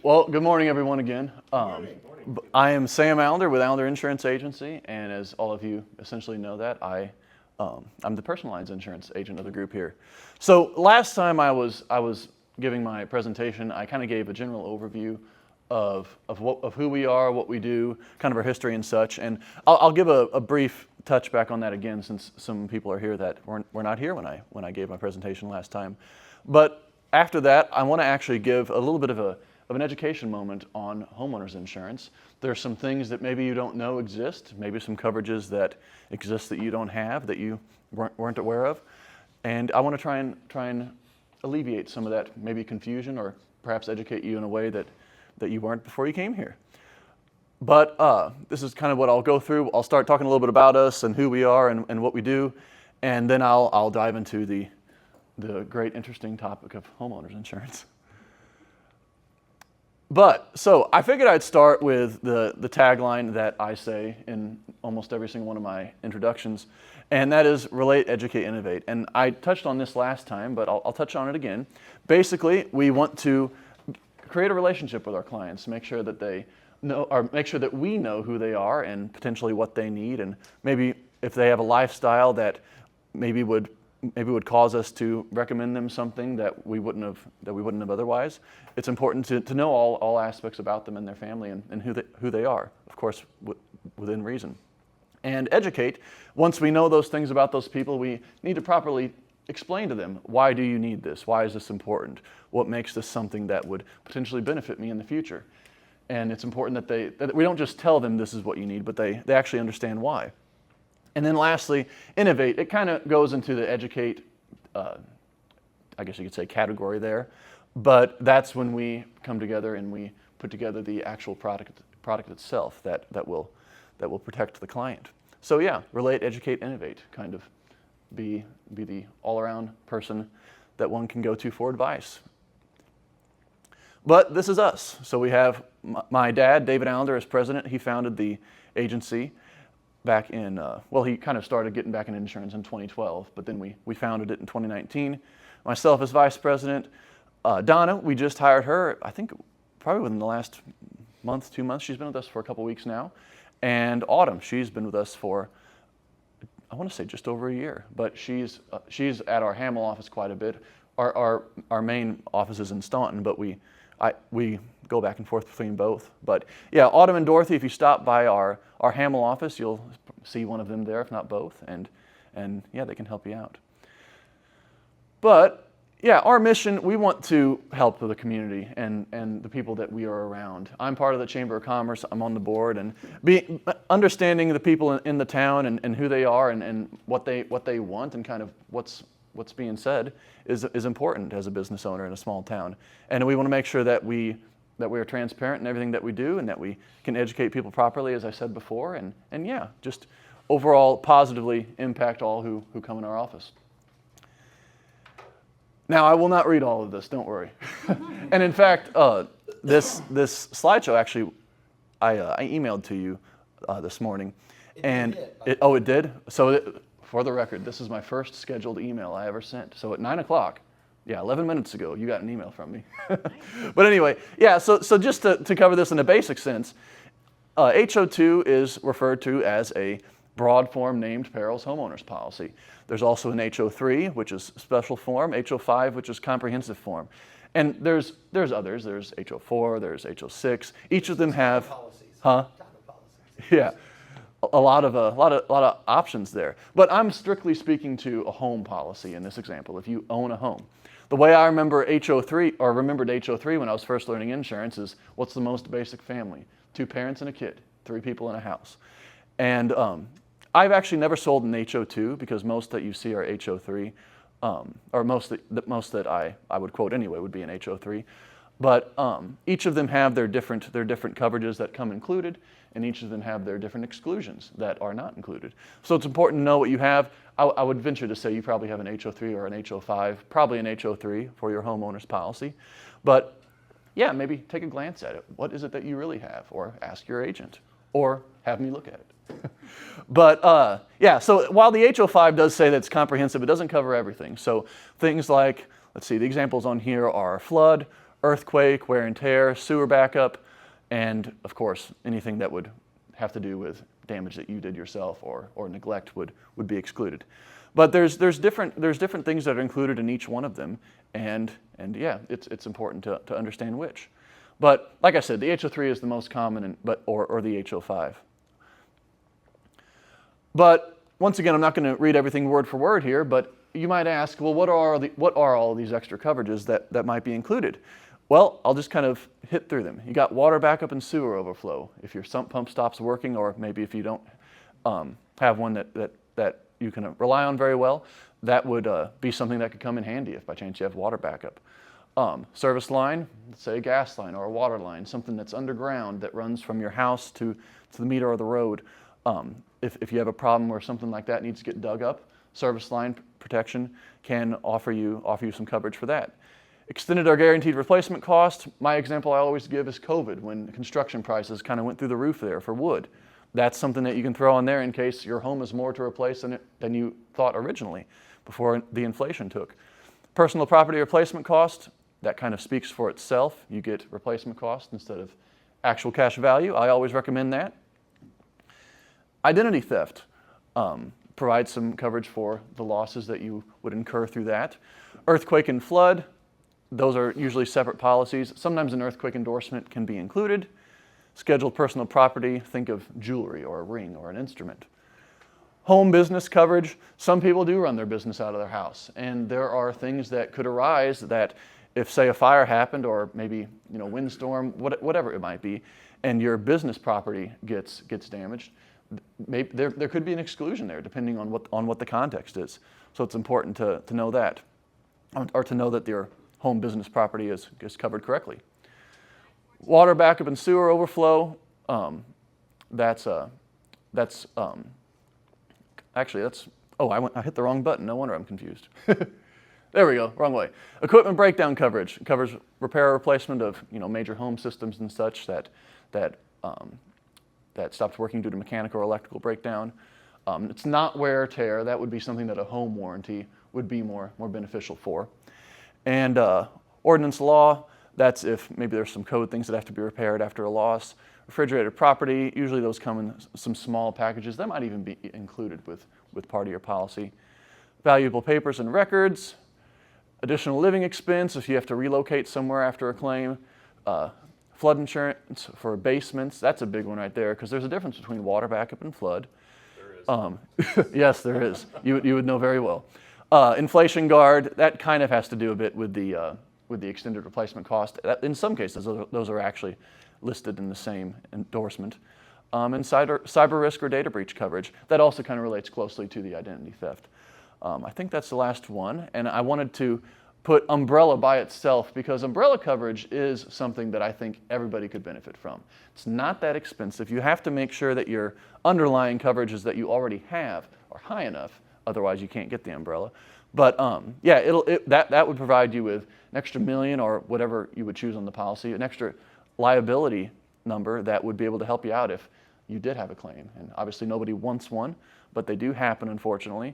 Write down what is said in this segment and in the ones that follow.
Well, good morning, everyone, again. I am Sam-Salamander with Salamander Insurance Agency, and as all of you essentially know that, I'm the personal lines insurance agent of the group here. So last time I was giving my presentation, I kind of gave a general overview of who we are, what we do, kind of our history and such, and I'll give a brief touch back on that again, since some people are here that were not here when I gave my presentation last time. But after that, I want to actually give a little bit of an education moment on homeowners insurance. There's some things that maybe you don't know exist, maybe some coverages that exist that you don't have, that you weren't aware of, and I want to try and alleviate some of that maybe confusion, or perhaps educate you in a way that you weren't before you came here. But this is kind of what I'll go through. I'll start talking a little bit about us and who we are and what we do, and then I'll dive into the great interesting topic of homeowners insurance. But, so I figured I'd start with the tagline that I say in almost every single one of my introductions, and that is relate, educate, innovate. And I touched on this last time, but I'll touch on it again. Basically, we want to create a relationship with our clients, make sure that they know, or make sure that we know who they are and potentially what they need, and maybe if they have a lifestyle that maybe would cause us to recommend them something that we wouldn't have otherwise. It's important to know all aspects about them and their family and who they are, of course, within reason. And educate, once we know those things about those people, we need to properly explain to them, why do you need this? Why is this important? What makes this something that would potentially benefit me in the future? And it's important that we don't just tell them this is what you need, but they actually understand why. And then lastly, innovate. It kind of goes into the educate, I guess you could say, category there. But that's when we come together and we put together the actual product itself that will protect the client. So yeah, relate, educate, innovate. Kind of be the all-around person that one can go to for advice. But this is us. So we have my dad, David Allender, as president. He founded the agency back in, well, he kind of started getting back in insurance in 2012, but then we founded it in 2019. Myself as vice president. Donna, we just hired her, I think probably within the last month, 2 months. She's been with us for a couple weeks now. And Autumn, she's been with us for, I want to say just over a year, but she's at our Hamel office quite a bit. Our main office is in Staunton, but we go back and forth between both. But yeah, Autumn and Dorothy, if you stop by our Hamel office, you'll see one of them there, if not both, and yeah, they can help you out. But yeah, our mission, we want to help the community and the people that we are around. I'm part of the Chamber of Commerce, I'm on the board, and understanding the people in the town and who they are and what they want and kind of what's being said is important as a business owner in a small town. And we want to make sure that we are transparent in everything that we do and that we can educate people properly, as I said before, and yeah, just overall positively impact all who come in our office. Now, I will not read all of this, don't worry. And in fact, this slideshow actually, I emailed to you this morning. It did? So for the record, this is my first scheduled email I ever sent. So at 9 o'clock, yeah, 11 minutes ago, you got an email from me. But anyway, yeah, so just to cover this in a basic sense, HO2 is referred to as a broad form named perils homeowners policy. There's also an HO3, which is special form, HO5, which is comprehensive form. And there's others, there's HO4, there's HO6. Each of them have, yeah, a lot of options there. But I'm strictly speaking to a home policy in this example, if you own a home. The way I remember HO3, or remembered HO3 when I was first learning insurance, is what's the most basic family? 2 parents and a kid, 3 people in a house. And I've actually never sold an HO2 because most that you see are HO3, or most that I would quote anyway would be an HO3. But each of them have their different coverages that come included, and each of them have their different exclusions that are not included. So it's important to know what you have. I would venture to say you probably have an HO3 or an HO5, probably an HO3 for your homeowner's policy. But yeah, maybe take a glance at it. What is it that you really have? Or ask your agent, or have me look at it. But yeah, so while the HO5 does say that it's comprehensive, it doesn't cover everything. So things like, let's see, the examples on here are flood, earthquake, wear and tear, sewer backup, and of course, anything that would have to do with damage that you did yourself or neglect would be excluded. But there's different things that are included in each one of them, and yeah, it's important to understand which. But like I said, the HO3 is the most common, or the HO5. But once again, I'm not going to read everything word for word here, but you might ask, well, what are all these extra coverages that might be included? Well, I'll just kind of hit through them. You got water backup and sewer overflow. If your sump pump stops working, or maybe if you don't have one that you can rely on very well, that would be something that could come in handy if by chance you have water backup. Service line, let's say a gas line or a water line, something that's underground that runs from your house to the meter or the road. If you have a problem where something like that needs to get dug up, service line protection can offer you some coverage for that. Extended or guaranteed replacement cost. My example I always give is COVID, when construction prices kind of went through the roof there for wood. That's something that you can throw on there in case your home is more to replace than you thought originally before the inflation took. Personal property replacement cost, that kind of speaks for itself. You get replacement cost instead of actual cash value. I always recommend that. Identity theft provides some coverage for the losses that you would incur through that. Earthquake and flood, those are usually separate policies. Sometimes an earthquake endorsement can be included. Scheduled personal property, think of jewelry or a ring or an instrument. Home business coverage, some people do run their business out of their house, and there are things that could arise that if, say, a fire happened, or maybe windstorm, whatever it might be, and your business property gets damaged, maybe there could be an exclusion there depending on what the context is. So it's important to know that, or to know that your home business property is covered correctly. Water backup and sewer overflow, I hit the wrong button, no wonder I'm confused. There we go, wrong way. Equipment breakdown coverage covers repair or replacement of major home systems and such that stopped working due to mechanical or electrical breakdown. It's not wear or tear. That would be something that a home warranty would be more beneficial for. And ordinance law, that's if maybe there's some code things that have to be repaired after a loss. Refrigerated property, usually those come in some small packages. That might even be included with part of your policy. Valuable papers and records. Additional living expense if you have to relocate somewhere after a claim. Flood insurance for basements, that's a big one right there, because there's a difference between water backup and flood. There is. Yes, there is. You would know very well. Inflation guard, that kind of has to do a bit with the extended replacement cost. In some cases, those are actually listed in the same endorsement. And cyber risk or data breach coverage, that also kind of relates closely to the identity theft. I think that's the last one, and I wanted to put umbrella by itself because umbrella coverage is something that I think everybody could benefit from. It's not that expensive. You have to make sure that your underlying coverages that you already have are high enough, otherwise you can't get the umbrella. But yeah, that would provide you with an extra $1 million or whatever you would choose on the policy, an extra liability number that would be able to help you out if you did have a claim. And obviously nobody wants one, but they do happen, unfortunately.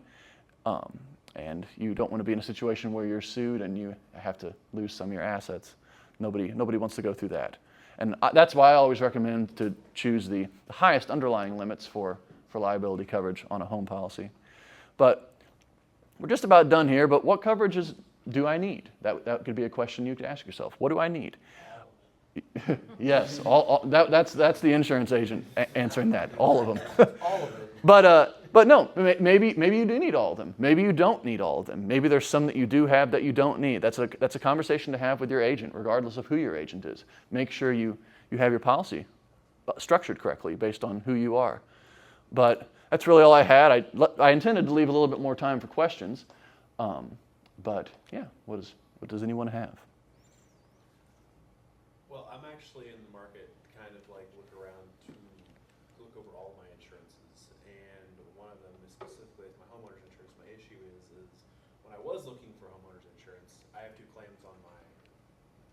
And you don't want to be in a situation where you're sued and you have to lose some of your assets. Nobody wants to go through that. And that's why I always recommend to choose the highest underlying limits for liability coverage on a home policy. But we're just about done here, but what coverages do I need? That could be a question you could ask yourself. What do I need? Yes, that's the insurance agent answering that, all of them. All of it. But no, maybe you do need all of them. Maybe you don't need all of them. Maybe there's some that you do have that you don't need. That's a conversation to have with your agent, regardless of who your agent is. Make sure you have your policy structured correctly based on who you are. But that's really all I had. I intended to leave a little bit more time for questions. But yeah, what does anyone have? Well, I'm actually in the market to kind of like look around to look over all of my insurances, and one of them is specifically my homeowner's insurance. My issue is when I was looking for homeowner's insurance, I have 2 claims on my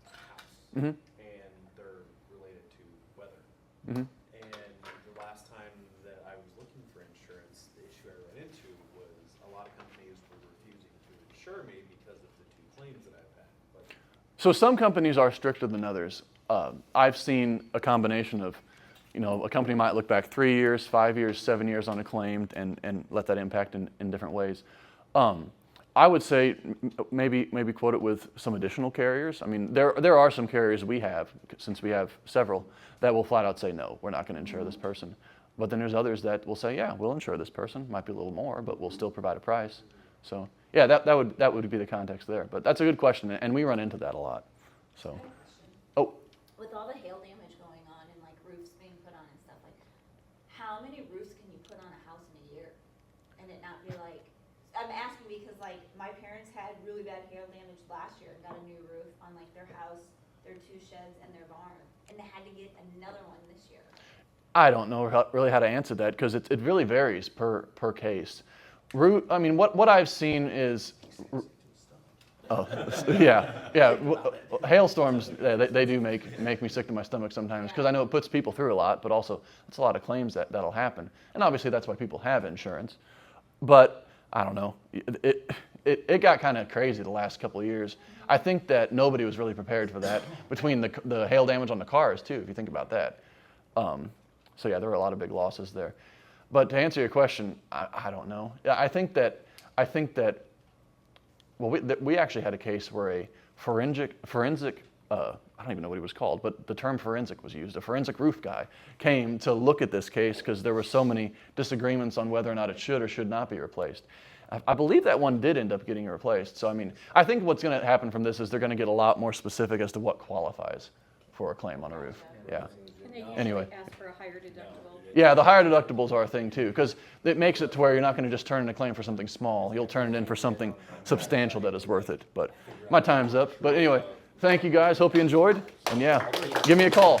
house, Mm-hmm. and they're related to weather. Mm-hmm. And the last time that I was looking for insurance, the issue I ran into was a lot of companies were refusing to insure me because of the 2 claims that I've had. But So some companies are stricter than others. I've seen a combination of, a company might look back 3 years, 5 years, 7 years on a claim and let that impact in different ways. I would say maybe quote it with some additional carriers. I mean, there are some carriers we have, since we have several, that will flat out say, no, we're not going to insure this person. But then there's others that will say, yeah, we'll insure this person. Might be a little more, but we'll still provide a price. So yeah, that would be the context there. But that's a good question, and we run into that a lot. So, oh. With all the hail damage going on and like roofs being put on and stuff, like how many roofs can you put on a house in a year and it not be like, I'm asking because like my parents had really bad hail damage last year and got a new roof on like their house, their 2 sheds and their barn, and they had to get another one this year. I don't know really how to answer that because it really varies per case. I mean, what I've seen is, oh, yeah. Hailstorms, they do make me sick to my stomach sometimes because I know it puts people through a lot, but also it's a lot of claims that'll happen. And obviously that's why people have insurance. But I don't know, it got kind of crazy the last couple of years. I think that nobody was really prepared for that between the hail damage on the cars too, if you think about that. So yeah, there were a lot of big losses there. But to answer your question, I don't know. I think that well, we actually had a case where a forensic I don't even know what he was called, but the term forensic was used. A forensic roof guy came to look at this case because there were so many disagreements on whether or not it should or should not be replaced. I believe that one did end up getting replaced. So I mean, I think what's going to happen from this is they're going to get a lot more specific as to what qualifies for a claim on a roof. Yeah. And they usually Anyway. ask for a higher deductible. Yeah, the higher deductibles are a thing too, because it makes it to where you're not going to just turn in a claim for something small. You'll turn it in for something substantial that is worth it. But my time's up. But anyway, thank you guys. Hope you enjoyed. And yeah, give me a call.